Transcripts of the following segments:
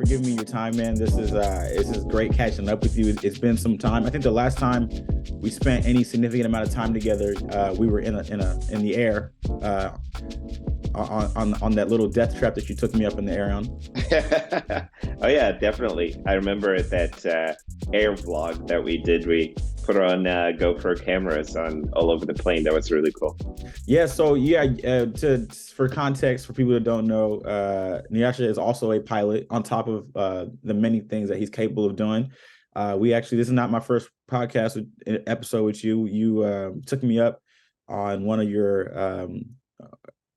giving me your time, man. This is great catching up with you. It's been some time. I think the last time we spent any significant amount of time together, we were in the air on that little death trap that you took me up in the air on. Oh yeah, definitely. I remember that air vlog that we did. We put on GoPro cameras on all over the plane. That was really cool. Yeah. So yeah, for context for people that don't know, Nyasha is also a pilot on top of the many things that he's capable of doing. This is not my first podcast episode with you. You took me up on one of your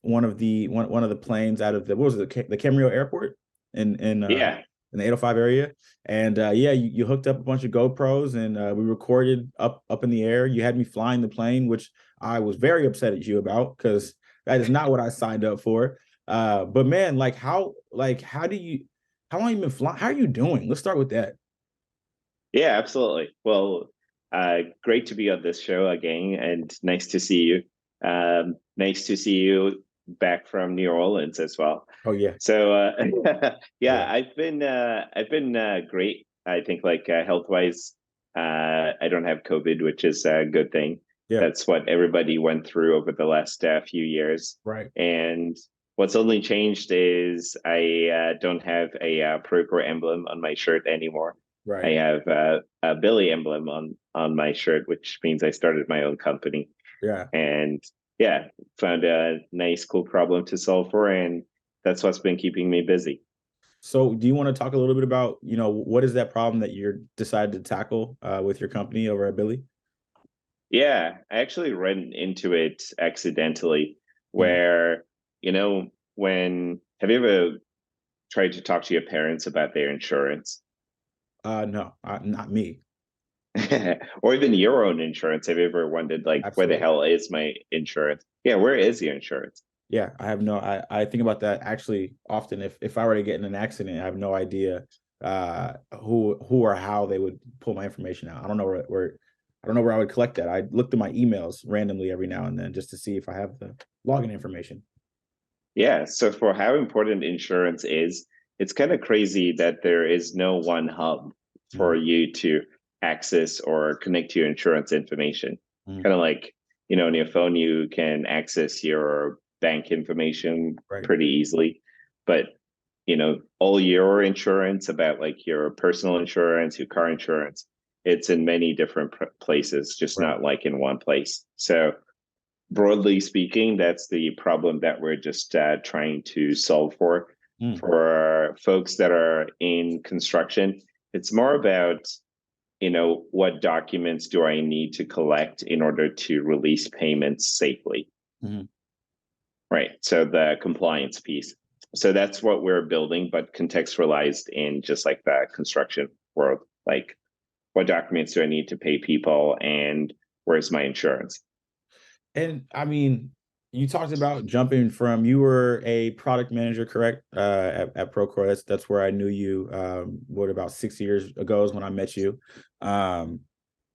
one of the planes out of what was it, the Camarillo Airport in the 805 area. And you hooked up a bunch of GoPros and we recorded up in the air. You had me flying the plane, which I was very upset at you about because that is not what I signed up for. But man, how long you been flying? How are you doing? Let's start with that. Yeah, absolutely. Well, great to be on this show again, and nice to see you. Nice to see you back from New Orleans as well. Oh yeah. So yeah, Yeah. I've been great. I think health wise, I don't have COVID, which is a good thing. Yeah. That's what everybody went through over the last few years. Right. And what's only changed is I don't have a Procore emblem on my shirt anymore. I Right. have a Billy emblem on my shirt, which means I started my own company. Yeah. And yeah, found a nice, cool problem to solve for, and that's what's been keeping me busy. So do you want to talk a little bit about, what is that problem that you're decided to tackle with your company over at Billy? Yeah, I actually ran into it accidentally Mm. where, when have you ever tried to talk to your parents about their insurance? No, not me. Or even your own insurance? Have you ever wondered, where the Absolutely. hell is my insurance? Yeah, where is your insurance? Yeah, I think about that actually often. If I were to get in an accident, I have no idea who or how they would pull my information out. I don't know where I don't know where I would collect that. I look through my emails randomly every now and then just to see if I have the login information. Yeah, so for how important insurance is, it's kind of crazy that there is no one hub for Mm, you to access or connect to your insurance information. mm, Kind of like, on your phone, you can access your bank information right. pretty easily. But, all your insurance about your personal insurance, your car insurance, it's in many different places, just Right. not in one place. So, broadly speaking, that's the problem that we're just trying to solve for. Mm, For folks that are in construction, it's more about, what documents do I need to collect in order to release payments safely? mm. Right. So the compliance piece. So that's what we're building, but contextualized in just the construction world. Like, what documents do I need to pay people, and where's my insurance? And I mean, you talked about jumping from you were a product manager, correct? At Procore. That's where I knew you. What about 6 years ago is when I met you. Um,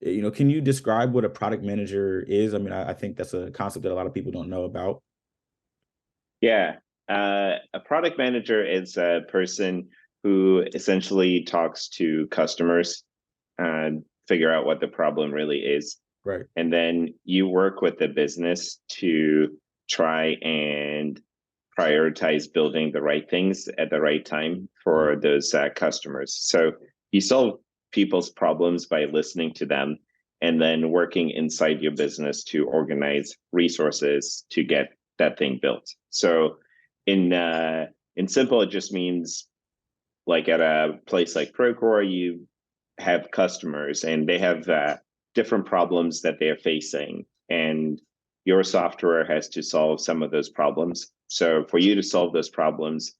can you describe what a product manager is? I mean, I think that's a concept that a lot of people don't know about. Yeah. A product manager is a person who essentially talks to customers and figure out what the problem really is. Right. And then you work with the business to try and prioritize building the right things at the right time Mm, for those customers. So you solve people's problems by listening to them and then working inside your business to organize resources to get that thing built. So in simple, it just means at a place like Procore, you have customers and they have different problems that they're facing, and your software has to solve some of those problems. So for you to solve those problems,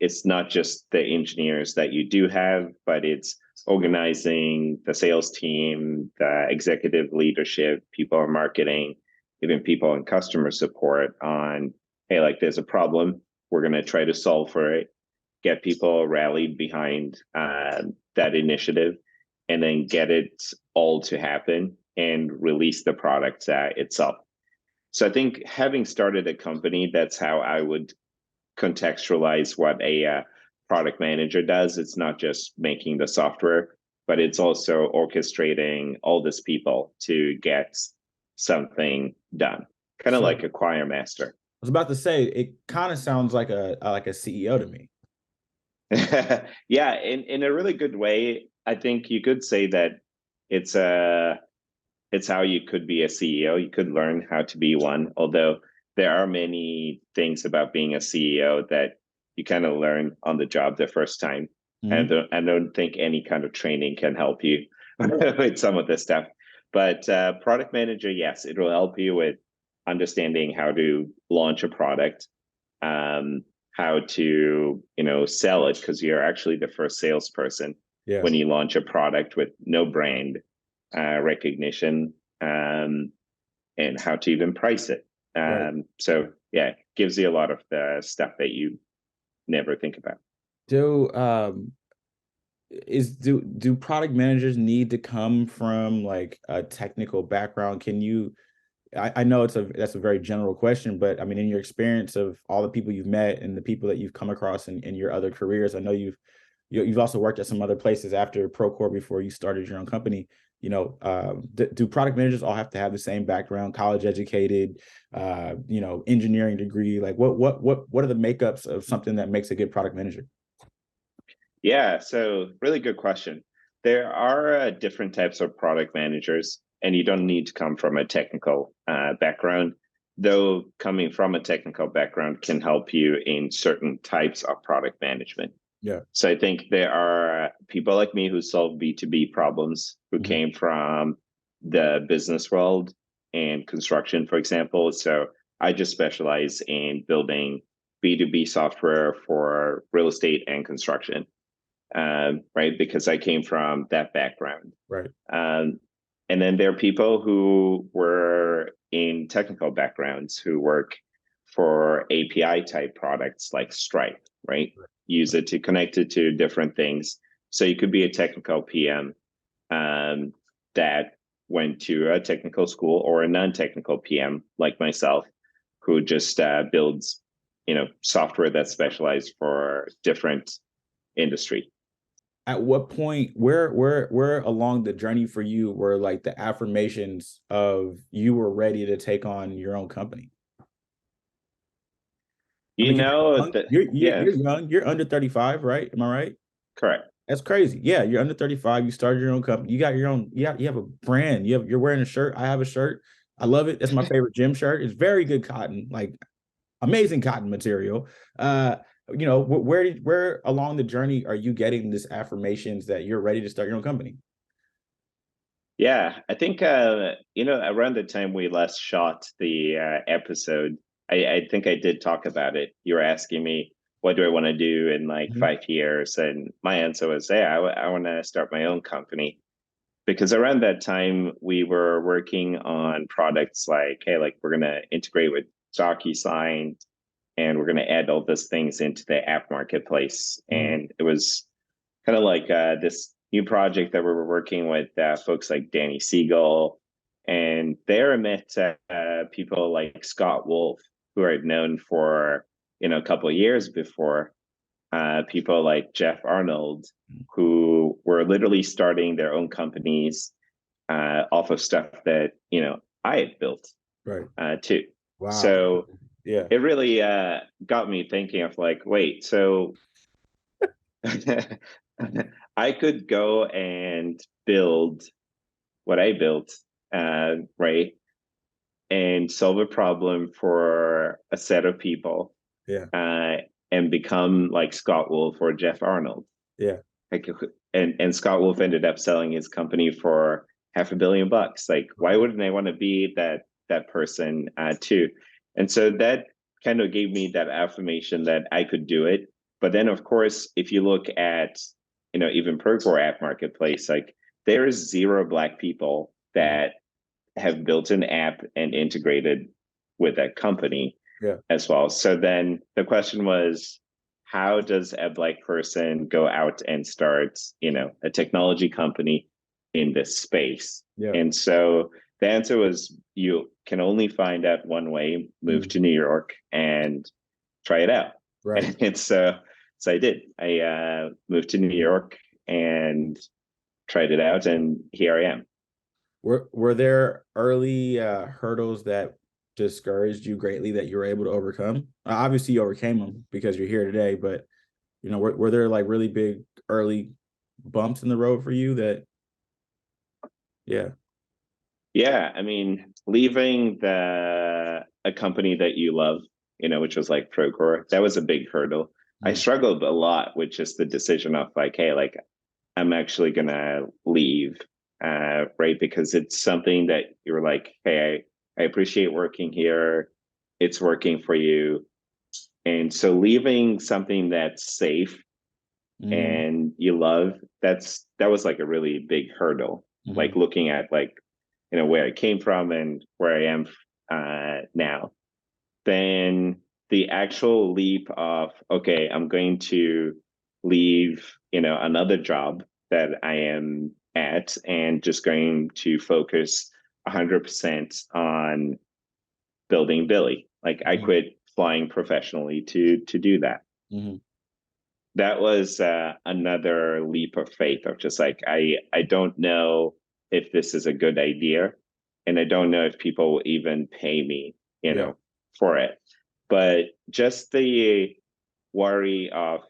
it's not just the engineers that you do have, but it's organizing the sales team, the executive leadership, people in marketing, even people in customer support on, hey, there's a problem. We're going to try to solve for it, get people rallied behind that initiative, and then get it all to happen and release the product itself. So I think having started a company, that's how I would contextualize what a product manager does. It's not just making the software, but it's also orchestrating all these people to get something done, kind of So like a choir master. I was about to say, it kind of sounds like a CEO to me. Yeah, in a really good way. I think you could say that it's a it's how you could be a CEO. You could learn how to be one, although there are many things about being a CEO that you kind of learn on the job the first time. And Mhm. I don't think any kind of training can help you with some of this stuff. But product manager, yes, it will help you with understanding how to launch a product, um, how to sell it, because you're actually the first salesperson Yeah. when you launch a product with no brand recognition, and how to even price it. Right. So yeah, it gives you a lot of the stuff that you never think about. Do do product managers need to come from like a technical background? Can you I know that's a very general question, but I mean, in your experience of all the people you've met and the people that you've come across in your other careers, I know you've also worked at some other places after Procore before you started your own company. Do product managers all have to have the same background, college educated, engineering degree? Like, what are the makeups of something that makes a good product manager? Yeah, so really good question. There are different types of product managers, and you don't need to come from a technical background, though coming from a technical background can help you in certain types of product management. Yeah. So I think there are people like me who solve B2B problems, who Mhm. came from the business world and construction, for example. So I just specialize in building B2B software for real estate and construction, right? Because I came from that background. Right. Um, and then there are people who were in technical backgrounds who work for API type products like Stripe, right? Use it to connect it to different things. So you could be a technical PM that went to a technical school, or a non-technical PM like myself, who just builds, software that's specialized for different industry. At what point, where along the journey for you were like the affirmations of you were ready to take on your own company? I You mean, 'cause know you're young, that, yeah, you're young, you're under 35, right? Am I right? correct. That's crazy. Yeah, you're under 35. You started your own company. You got your own. You have a brand. You're wearing a shirt. I have a shirt. I love it. That's my favorite gym shirt. It's very good cotton, like amazing cotton material. Where along the journey are you getting this affirmations that you're ready to start your own company? Yeah, I think around the time we last shot the episode, I think I did talk about it. You were asking me, what do I want to do in like Mhm. 5 years, and my answer was, yeah, I want to start my own company. Because around that time we were working on products like, hey, like we're gonna integrate with DocuSign, and we're gonna add all these things into the app marketplace, Mhm. and it was kind of like this new project that we were working with folks like Danny Siegel. And there I met people like Scott Wolf, who I'd known for a couple of years before. People like Jeff Arnold, who were literally starting their own companies off of stuff that I had built Right. too. Wow. So Yeah. it really got me thinking of like, wait, so I could go and build what I built, right, and solve a problem for a set of people, Yeah. uh, and become like Scott Wolf or Jeff Arnold. Yeah. Like, and Scott Wolf ended up selling his company for $500 million. Like, why wouldn't I want to be that person too? And so that kind of gave me that affirmation that I could do it. But then, of course, if you look at even Procore app marketplace, like there is zero Black people Mhm. that have built an app and integrated with that company Yeah. as well. So then the question was, how does a Black person go out and start, a technology company in this space? Yeah. And so the answer was, you can only find out one way: move Mhm. to New York and try it out. Right. And so So I did. I moved to New York and tried it out, and here I am. Were there early hurdles that discouraged you greatly that you were able to overcome? Obviously, you overcame them because you're here today, but were there like really big early bumps in the road for you that, yeah. Yeah, I mean, leaving a company that you love, which was like Procore, that was a big hurdle. I Mm. struggled a lot with just the decision of like, hey, like I'm actually gonna leave, right? Because it's something that you're like, hey, I appreciate working here. It's working for you. And so leaving something that's safe Hmm. and you love, that was like a really big hurdle. Like Hmm. looking at like, where I came from and where I am now. Then the actual leap of, okay, I'm going to leave, another job that I am at and just going to focus 100% on building Billy. Like I Hmm. quit flying professionally to do that. Hmm. That was another leap of faith of just like I don't know if this is a good idea, and I don't know if people will even pay me, Yeah. for it. But just the worry of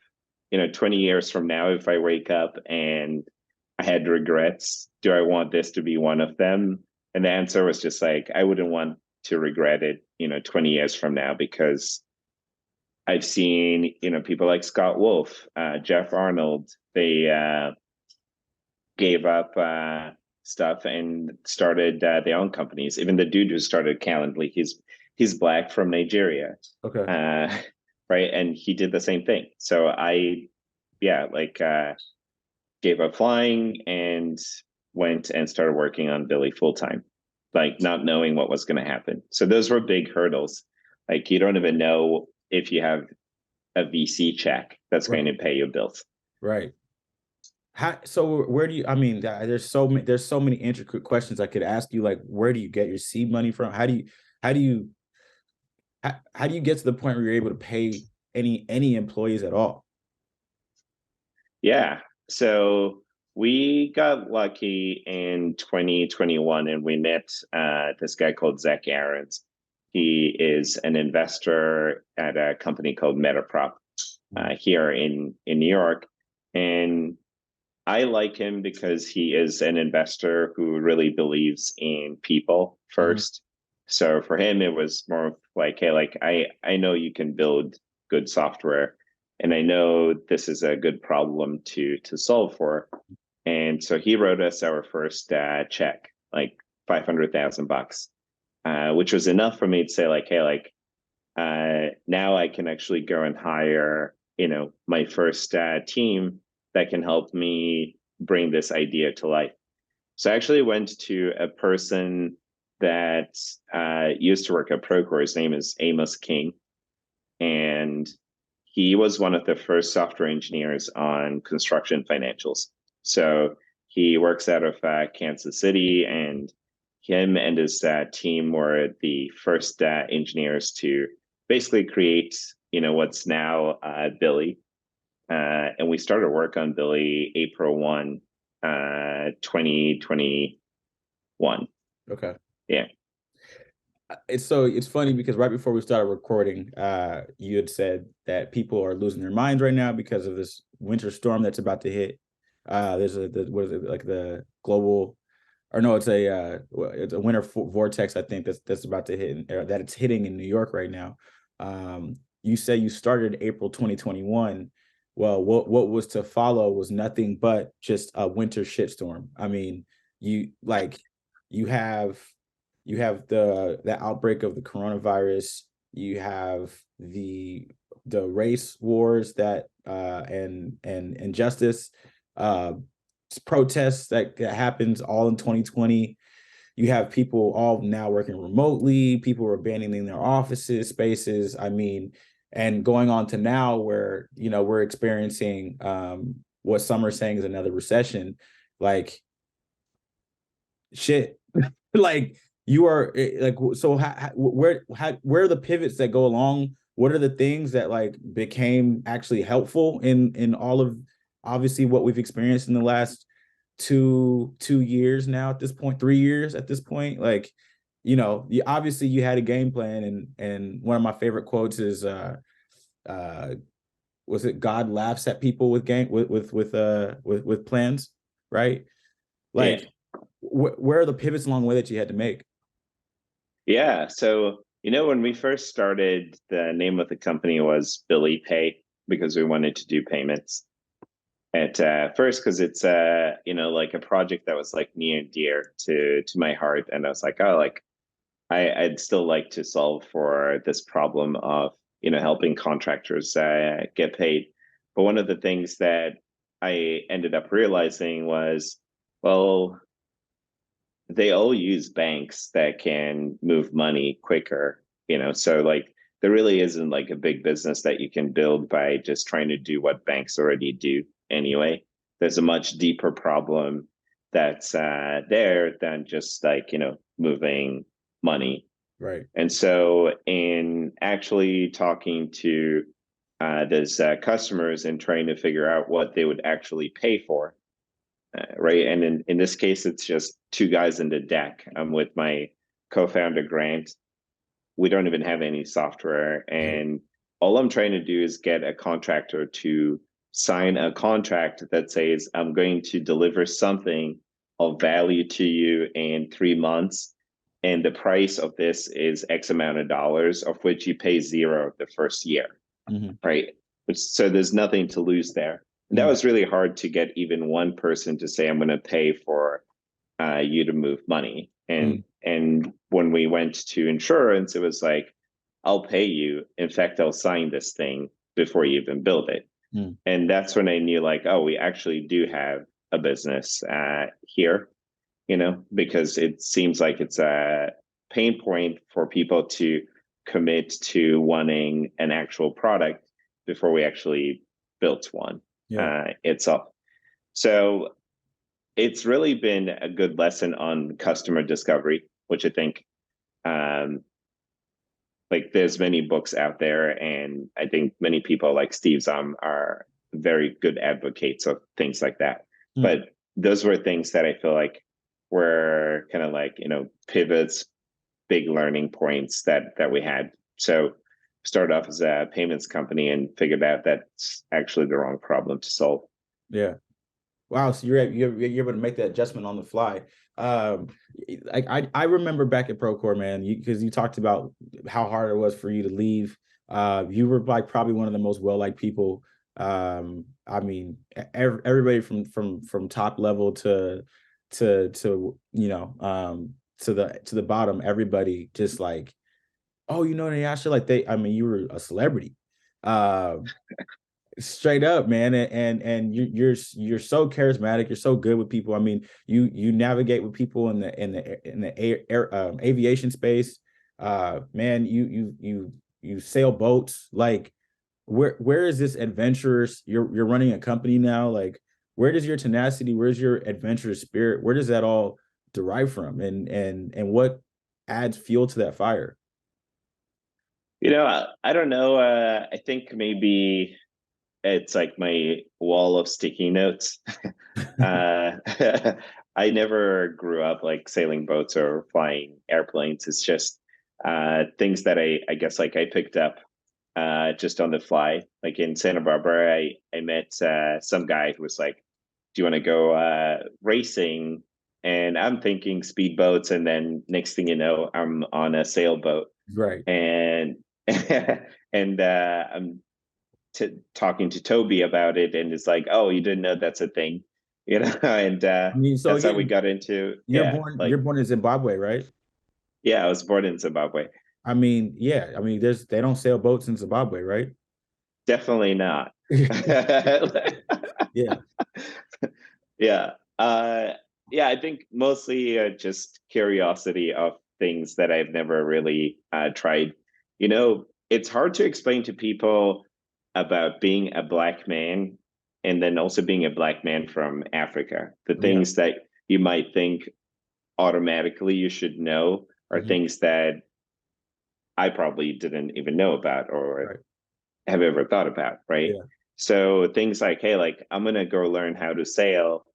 20 years from now, if I wake up and I had regrets, do I want this to be one of them? And the answer was just like I wouldn't want to regret it 20 years from now, because I've seen, people like Scott Wolf, Jeff Arnold, they gave up stuff and started their own companies. Even the dude who started Calendly, he's black from Nigeria, Okay. uh, right? And he did the same thing. So yeah, like gave up flying and went and started working on Billy full time, like not knowing what was going to happen. So those were big hurdles. Like you don't even know if you have a VC check that's going Right. to pay your bills. Right. So where do you, I mean, there's so many intricate questions I could ask you. Like, where do you get your seed money from? How do you, how do you get to the point where you're able to pay any employees at all? Yeah. So we got lucky in 2021 and we met this guy called Zach Aarons. He is an investor at a company called Metaprop Mhm. here in New York. And I like him because he is an investor who really believes in people Mhm. first. So for him, it was more of like, hey, like I know you can build good software, and I know this is a good problem to solve for. And so he wrote us our first check, like $500,000, which was enough for me to say like, hey, like now I can actually go and hire, my first team that can help me bring this idea to life. So I actually went to a person that used to work at Procore. His name is Amos King, and he was one of the first software engineers on construction financials. So he works out of Kansas City, and him and his team were the first engineers to basically create, what's now Billy. And we started work on Billy April 1, 2021. Okay. Yeah. It's funny because right before we started recording, you had said that people are losing their minds right now because of this winter storm that's about to hit. There's what is it, like the global, or no, it's a winter vortex, I think, that's about to hit, that it's hitting in New York right now. You say you started April 2021. Well, what was to follow was nothing but just a winter shitstorm. I mean, you like you have the outbreak of the coronavirus. You have the race wars that and injustice, uh protests that happens all in 2020. You have people all now working remotely, people are abandoning their offices spaces. I mean, and going on to now where we're experiencing what some are saying is another recession. Like, shit. Like, you are like, so where are the pivots that go along what are the things that like became actually helpful in all of obviously what we've experienced in the last 2 years now at this point, 3 years at this point? Like, you obviously you had a game plan, and one of my favorite quotes is uh was it God laughs at people with game with plans, right? Yeah. Like, where are the pivots along the way that you had to make? Yeah. So, when we first started, the name of the company was Billy Pay because we wanted to do payments at first because it's like a project that was like near and dear to my heart, and I was like, oh, like I'd still like to solve for this problem of helping contractors get paid. But one of the things that I ended up realizing was, well, they all use banks that can move money quicker, so like there really isn't like a big business that you can build by just trying to do what banks already do anyway. There's a much deeper problem that's there than just like moving money. Right. And so in actually talking to those customers and trying to figure out what they would actually pay for, right? And in this case, it's just two guys in the deck. I'm with my co-founder, Grant. We don't even have any software. Right. And all I'm trying to do is get a contractor to sign a contract that says, I'm going to deliver something of value to you in 3 months. And the price of this is X amount of dollars, of which you pay zero the first year, Mm-hmm. right? So there's nothing to lose there. And that Mm-hmm. was really hard to get even one person to say, I'm going to pay for you to move money. And when we went to insurance, it was like, I'll pay you. In fact, I'll sign this thing before you even build it. Mm-hmm. And that's when I knew, like, oh, we actually do have a business here, because it seems like it's a pain point for people to commit to wanting an actual product before we actually built one Yeah. itself. So it's really been a good lesson on customer discovery, which I think um, like there's many books out there, and I think many people like Steve Zahm are very good advocates of things like that. Mm. But those were things that I feel like were kind of like pivots, big learning points that we had. So started off as a payments company and figured out that's actually the wrong problem to solve. Yeah. Wow. So you're able to make that adjustment on the fly. Um, like I remember back at Procore, man, because you talked about how hard it was for you to leave. You were like probably one of the most well-liked people. I mean, everybody from top level to to the bottom, everybody just like, oh, Nyasha, like I mean, you were a celebrity. Um, Straight up, man, and you're so charismatic. You're so good with people. I mean, you navigate with people in the aviation space. Man, you sail boats. Like, where is this adventurous? You're running a company now. Like, where does your tenacity? Where's your adventurous spirit? Where does that all derive from? And what adds fuel to that fire? I don't know. I think maybe it's like my wall of sticky notes. uh, I never grew up like sailing boats or flying airplanes. It's just things that I guess like I picked up just on the fly. Like in Santa Barbara, I met some guy who was like, "Do you want to go racing?" And I'm thinking speedboats, and then next thing you know, I'm on a sailboat, Right. and and I'm talking to Toby about it, and it's like, oh, you didn't know that's a thing, and I mean, so that's how we again, got into, you're born you're born in Zimbabwe, right? yeah, I was born in Zimbabwe. I mean, yeah. I mean, they don't sail boats in Zimbabwe, right? Definitely not. Yeah. Yeah. Yeah, I think mostly just curiosity of things that I've never really tried. It's hard to explain to people about being a black man and then also being a black man from Africa. The Yeah. things that you might think automatically you should know are Mhm. things that I probably didn't even know about or Right. have ever thought about, right? Yeah. So things like, hey, like I'm gonna go learn how to sail.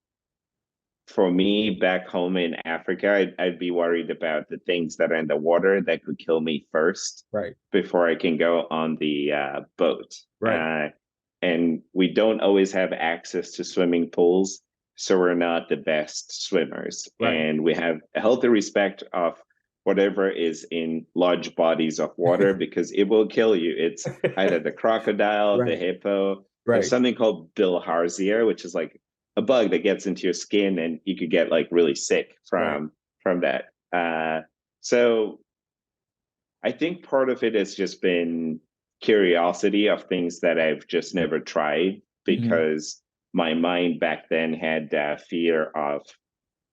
For me, back home in Africa, I'd be worried about the things that are in the water that could kill me first Right. before I can go on the boat. Right. And we don't always have access to swimming pools, so we're not the best swimmers. Right. And we have a healthy respect of whatever is in large bodies of water because it will kill you. It's either the crocodile, the Right. hippo. There's Right. something called bilharzia, which is like a bug that gets into your skin, and you could get like really sick Right. from that. So I think part of it has just been curiosity of things that I've just never tried Hmm. because my mind back then had fear of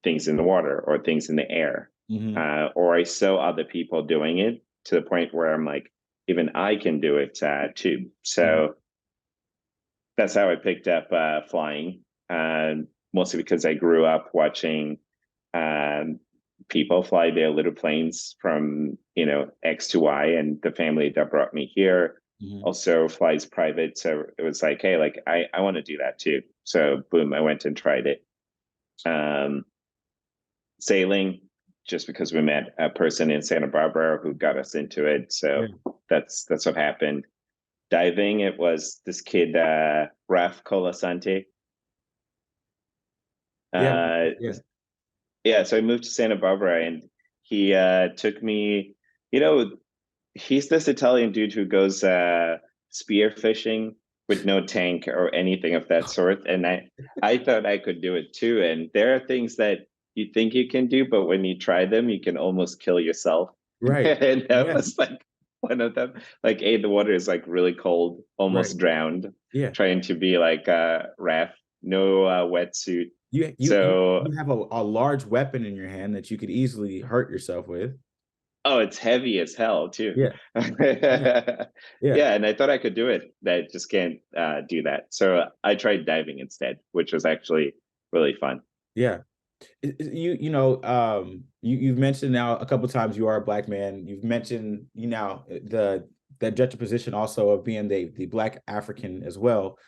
things in the water or things in the air. Hmm. Or I saw other people doing it to the point where I'm like, even I can do it too. Hmm. So that's how I picked up flying, mostly because I grew up watching um, people fly their little planes from X to Y, and the family that brought me here Hmm. also flies private. So it was like, hey, like I want to do that too. So boom, I went and tried it. Um, Sailing, just because we met a person in Santa Barbara who got us into it. So Yeah. that's what happened. Diving, it was this kid, Raf Colasante. Yeah. Uh, Yeah. yeah, so I moved to Santa Barbara, and he took me, you know, he's this Italian dude who goes spear fishing with no tank or anything of that sort. And I thought I could do it too. And there are things that you think you can do, but when you try them, you can almost kill yourself. Right. And that Yeah. was like one of them. Like, A, the water is like really cold, Right. almost drowned, Yeah. trying to be like Raph, no wetsuit. You So have a large weapon in your hand that you could easily hurt yourself with. oh, it's heavy as hell too. Yeah. Yeah. Yeah, Yeah. and I thought I could do it. I just can't do that. So I tried diving instead, which was actually really fun. Yeah. You've mentioned now a couple times you are a black man. You've mentioned the juxtaposition also of being the black African as well.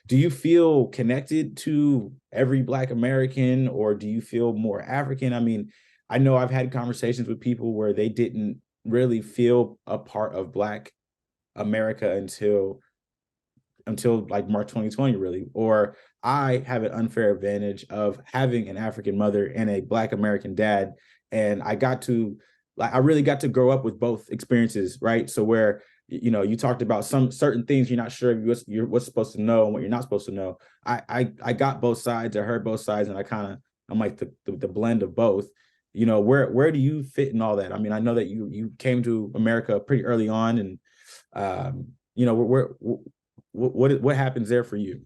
Do you feel connected to every black American, or do you feel more African? I mean, I know I've had conversations with people where they didn't really feel a part of black America until like March 2020, really. Or I have an unfair advantage of having an African mother and a black American dad. And I really got to grow up with both experiences, right? So where you talked about some certain things you're not sure you're what's supposed to know and what you're not supposed to know. I got both sides, I heard both sides, and I'm like the blend of both. Where do you fit in all that? I mean, I know that you came to America pretty early on, and where what happens there for you?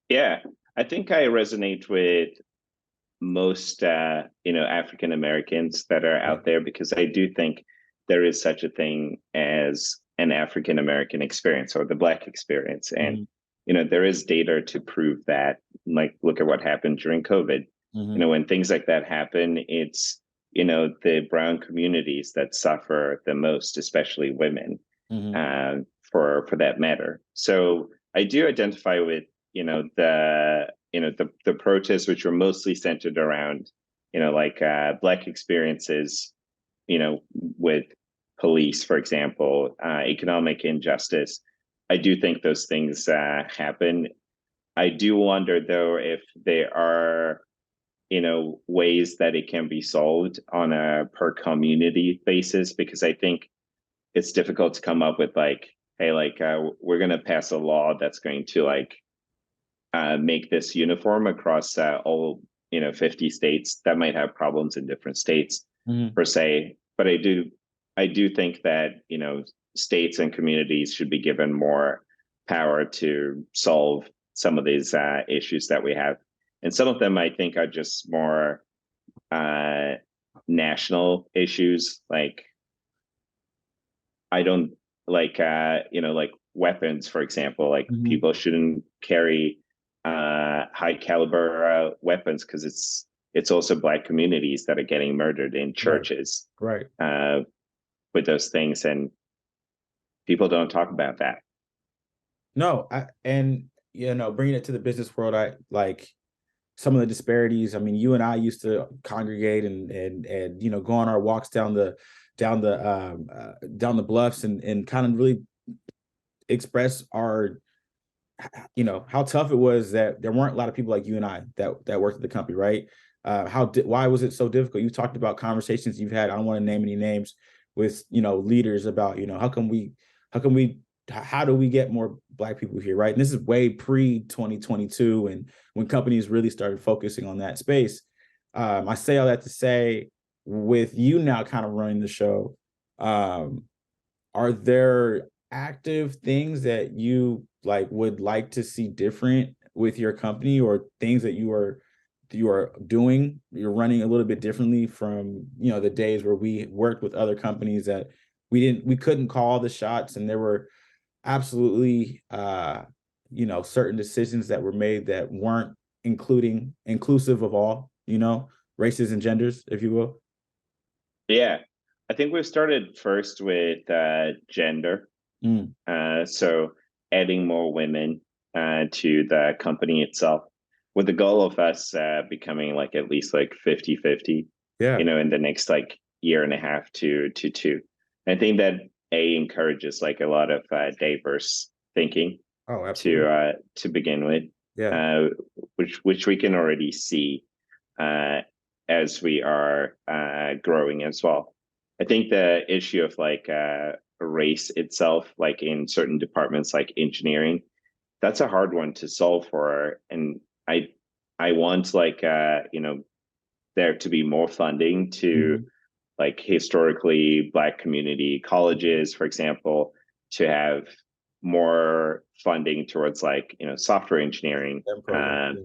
Yeah, I think I resonate with most African Americans that are Yeah. out there because I do think there is such a thing as an African American experience or the Black experience, and Hmm. there is data to prove that. Like, look at what happened during COVID. Hmm. When things like that happen, it's the brown communities that suffer the most, especially women, Hmm. for that matter. So I do identify with the protests, which were mostly centered around like Black experiences, with police, for example, economic injustice. I do think those things happen. I do wonder though if there are ways that it can be solved on a per community basis, because I think it's difficult to come up with like, hey, like we're going to pass a law that's going to like make this uniform across all 50 states. That might have problems in different states Hmm. per se, but I do think that states and communities should be given more power to solve some of these issues that we have, and some of them I think are just more uh, national issues. Like, I don't like like weapons, for example. Like, Hmm. people shouldn't carry high caliber weapons because it's also Black communities that are getting murdered in Right. churches. Right. Uh, with those things, and people don't talk about that. No, and bringing it to the business world, I like some of the disparities. I mean, you and I used to congregate and go on our walks down the bluffs and kind of really express our how tough it was that there weren't a lot of people like you and I that worked at the company, right? Why was it so difficult? You talked about conversations you've had. I don't want to name any names with leaders about how can we how do we get more Black people here, right? And this is way pre 2022, and when companies really started focusing on that space. I say all that to say, with you now kind of running the show, are there active things that you would like to see different with your company, or things that you are doing, you're running a little bit differently from the days where we worked with other companies that we couldn't call the shots, and there were absolutely certain decisions that were made that weren't inclusive of all races and genders, if you will? Yeah, I think we've started first with gender. Mm, So adding more women to the company itself, with the goal of us becoming like at least like 50-50, yeah. in the next like year and a half to two. I think that encourages like a lot of diverse thinking Oh, absolutely. to begin with, Yeah. uh, which we can already see uh, as we are growing as well. I think the issue of like race itself, like in certain departments like engineering, that's a hard one to solve for. And I I want like there to be more funding to Mhm. like historically Black community colleges, for example, to have more funding towards like software engineering. Them program. Yeah.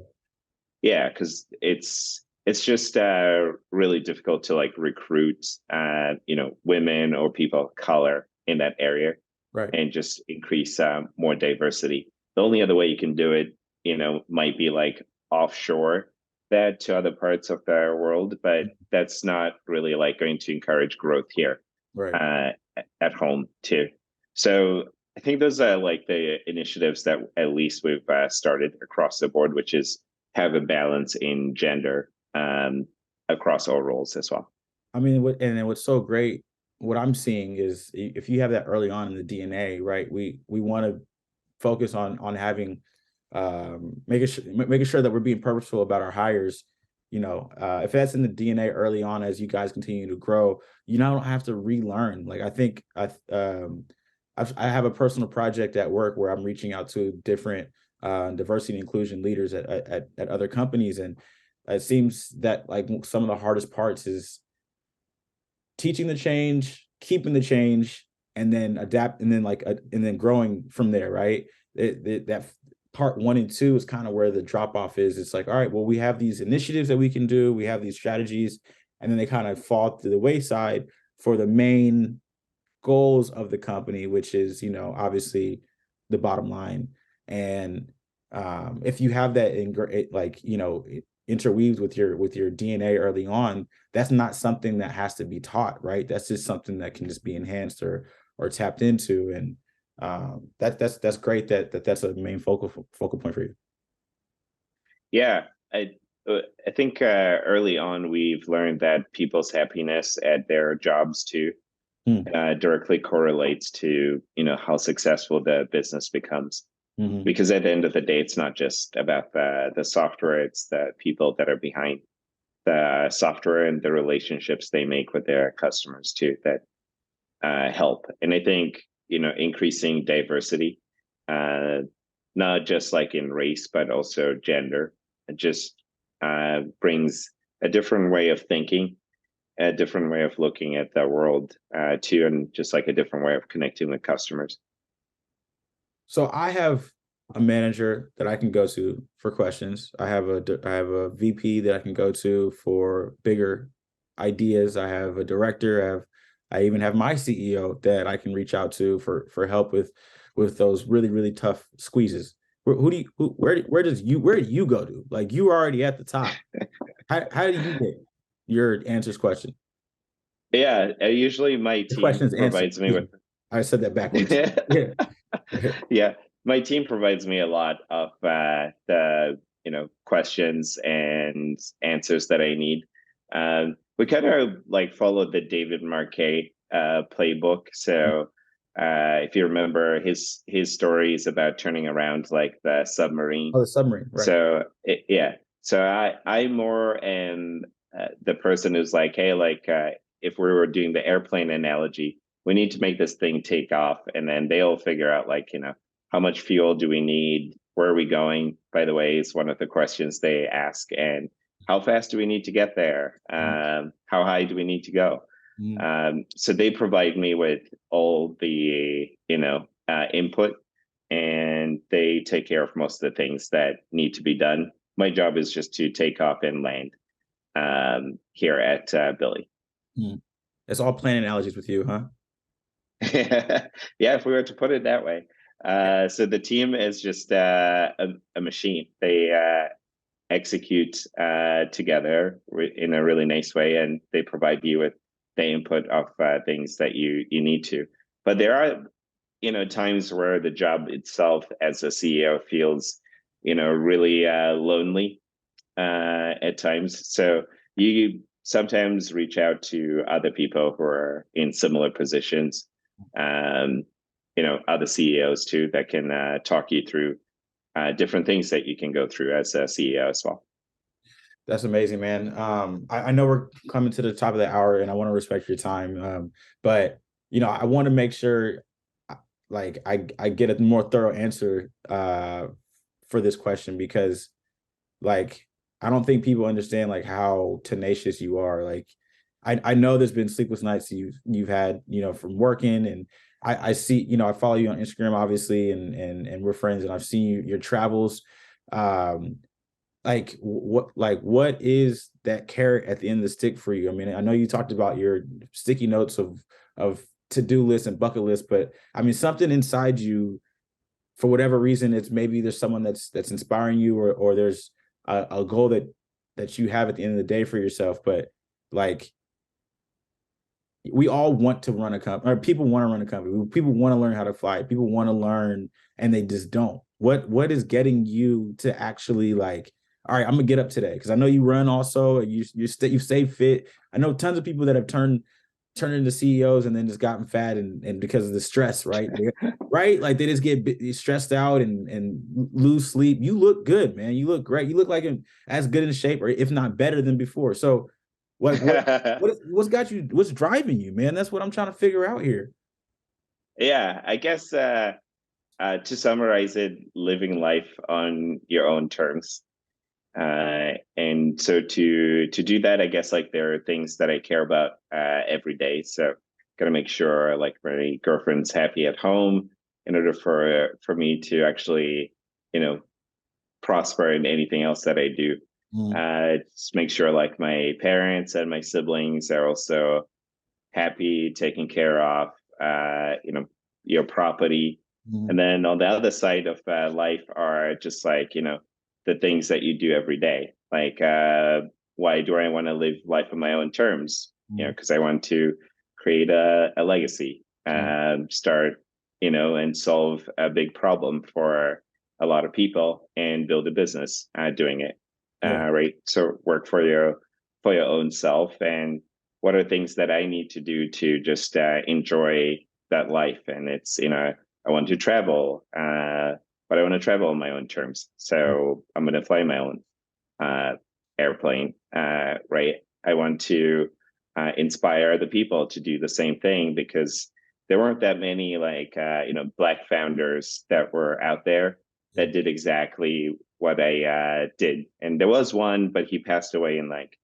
Yeah, because it's just really difficult to like recruit women or people of color in that area, Right. and just increase more diversity. The only other way you can do it, might be like offshore that to other parts of the world, but that's not really like going to encourage growth here Right. uh, at home too. So I think those are like the initiatives that at least we've started across the board, which is have a balance in gender across all roles as well. I mean, and then what's so great, what I'm seeing is, if you have that early on in the DNA, right? We want to focus on having making sure that we're being purposeful about our hires. If that's in the DNA early on, as you guys continue to grow, you now don't have to relearn. Like, I think I have a personal project at work where I'm reaching out to different diversity and inclusion leaders at other companies, and it seems that like some of the hardest parts is teaching the change, keeping the change, and then adapt, and then and then growing from there, right? That part one and two is kind of where the drop off is. It's like, all right, well, we have these initiatives that we can do, we have these strategies, and then they kind of fall to the wayside for the main goals of the company, which is, obviously the bottom line. And if you have that in interweaves with your DNA early on, that's not something that has to be taught, right? That's just something that can just be enhanced or tapped into. And that's great that's a main focal point for you. Yeah, I think early on we've learned that people's happiness at their jobs too Mm, directly correlates to how successful the business becomes. mhm. Because at the end of the day, it's not just about the software; it's the people that are behind the software and the relationships they make with their customers too that help. And I think increasing diversity, uh, not just like in race but also gender, it just brings a different way of thinking, a different way of looking at the world too, and just like a different way of connecting with customers. So I have a manager that I can go to for questions. I have a VP that I can go to for bigger ideas. I have a director. I even have my CEO that I can reach out to for help with those really really tough squeezes. Who do you where do you go to? Like, you are already at the top. How do you get your answers question? Yeah, usually my The team question is answered. provides me Excuse with me. I said that backwards. Yeah. yeah, my team provides me a lot of the questions and answers that I need. We kind of like follow the David Marquet playbook. So if you remember his stories about turning around like the submarine. Oh, the submarine, right? So yeah, so I more am the person who's like, hey, like if we were doing the airplane analogy, we need to make this thing take off, and then they'll figure out like how much fuel do we need, where are we going? By the way, is one of the questions they ask, and how fast do we need to get there? How high do we need to go? Mm-hmm. So they provide me with all the input, and they take care of most of the things that need to be done. My job is just to take off and land here at Billy. It's all playing analogies with you, huh? Yeah, if we were to put it that way. So the team is just a machine. They execute together in a really nice way, and they provide you with the input of things that you need to. But there are times where the job itself as a CEO feels really lonely at times. So you sometimes reach out to other people who are in similar positions, um, other CEOs too, that can talk you through different things that you can go through as a CEO as well. That's amazing, man. I know we're coming to the top of the hour, and I want to respect your time. But I want to make sure, like, I get a more thorough answer for this question because, like, I don't think people understand like how tenacious you are. Like, I know there's been sleepless nights you've had, from working, and I see, I follow you on Instagram, obviously, and we're friends, and I've seen your travels. Um, what is that carrot at the end of the stick for you? I mean, I know you talked about your sticky notes of to-do lists and bucket lists, but I mean something inside you, for whatever reason, it's maybe there's someone that's inspiring you, or there's a goal that you have at the end of the day for yourself. But like, we all want to run a company, or people want to run a company. People want to learn how to fly. People want to learn, and they just don't. What is getting you to actually like, all right, I'm gonna get up today? Because I know you run also. You stay fit. I know tons of people that have turned into CEOs and then just gotten fat, and because of the stress, right? Right? Like they just get stressed out and lose sleep. You look good, man. You look great. You look like as good in shape, or if not better than before. So, like, what's got you? What's driving you, man? That's what I'm trying to figure out here. Yeah, I guess to summarize it, living life on your own terms. And so to do that, I guess like there are things that I care about every day. So gotta make sure like my girlfriend's happy at home in order for me to actually prosper in anything else that I do. Mm, Just make sure like my parents and my siblings are also happy, taken care of. Your property, mm, and then on the other side of life are just like the things that you do every day. Like why do I want to live life on my own terms? mm, Because I want to create a legacy, mm. start and solve a big problem for a lot of people and build a business doing it. Yeah. Right. So work for your own self, and what are things that I need to do to just enjoy that life. And it's I want to travel, but I want to travel on my own terms. So I'm going to fly my own uh, airplane, right? I want to inspire the people to do the same thing, because there weren't that many like Black founders that were out there that did exactly what I did. And there was one, but he passed away in like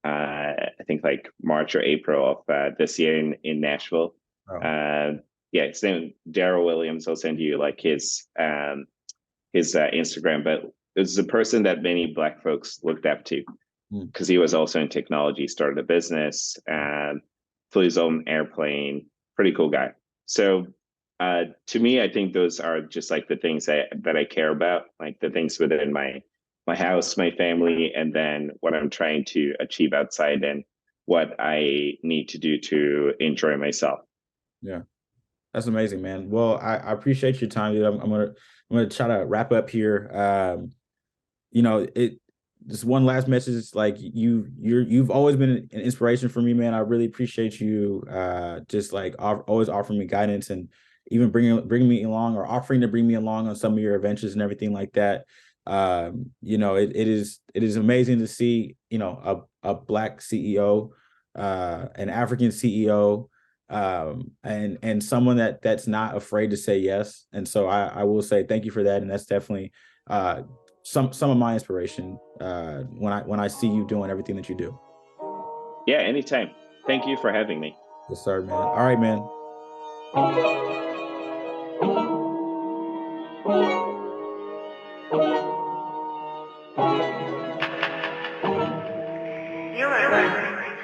I think like March or April of this year in Nashville. Oh. Uh, yeah, his name Daryl Williams. I'll send you like his Instagram, but it was a person that many Black folks looked up to, Mm, because he was also in technology, started a business, flew his own airplane. Pretty cool guy. So to me, I think those are just like the things that I care about, like the things within my house, my family, and then what I'm trying to achieve outside. And what I need to do to enjoy myself. Yeah. That's amazing, man. Well, I appreciate your time, dude. I'm gonna try to wrap up here. It just one last message. It's like you've always been an inspiration for me, man. I really appreciate you just like always offering me guidance and even bringing me along or offering to bring me along on some of your adventures and everything like that. It is amazing to see, a black CEO, an African CEO, and someone that's not afraid to say yes. And so I will say thank you for that. And that's definitely some of my inspiration when I see you doing everything that you do. Yeah, anytime. Thank you for having me. Yes, sir, man. All right, man. You are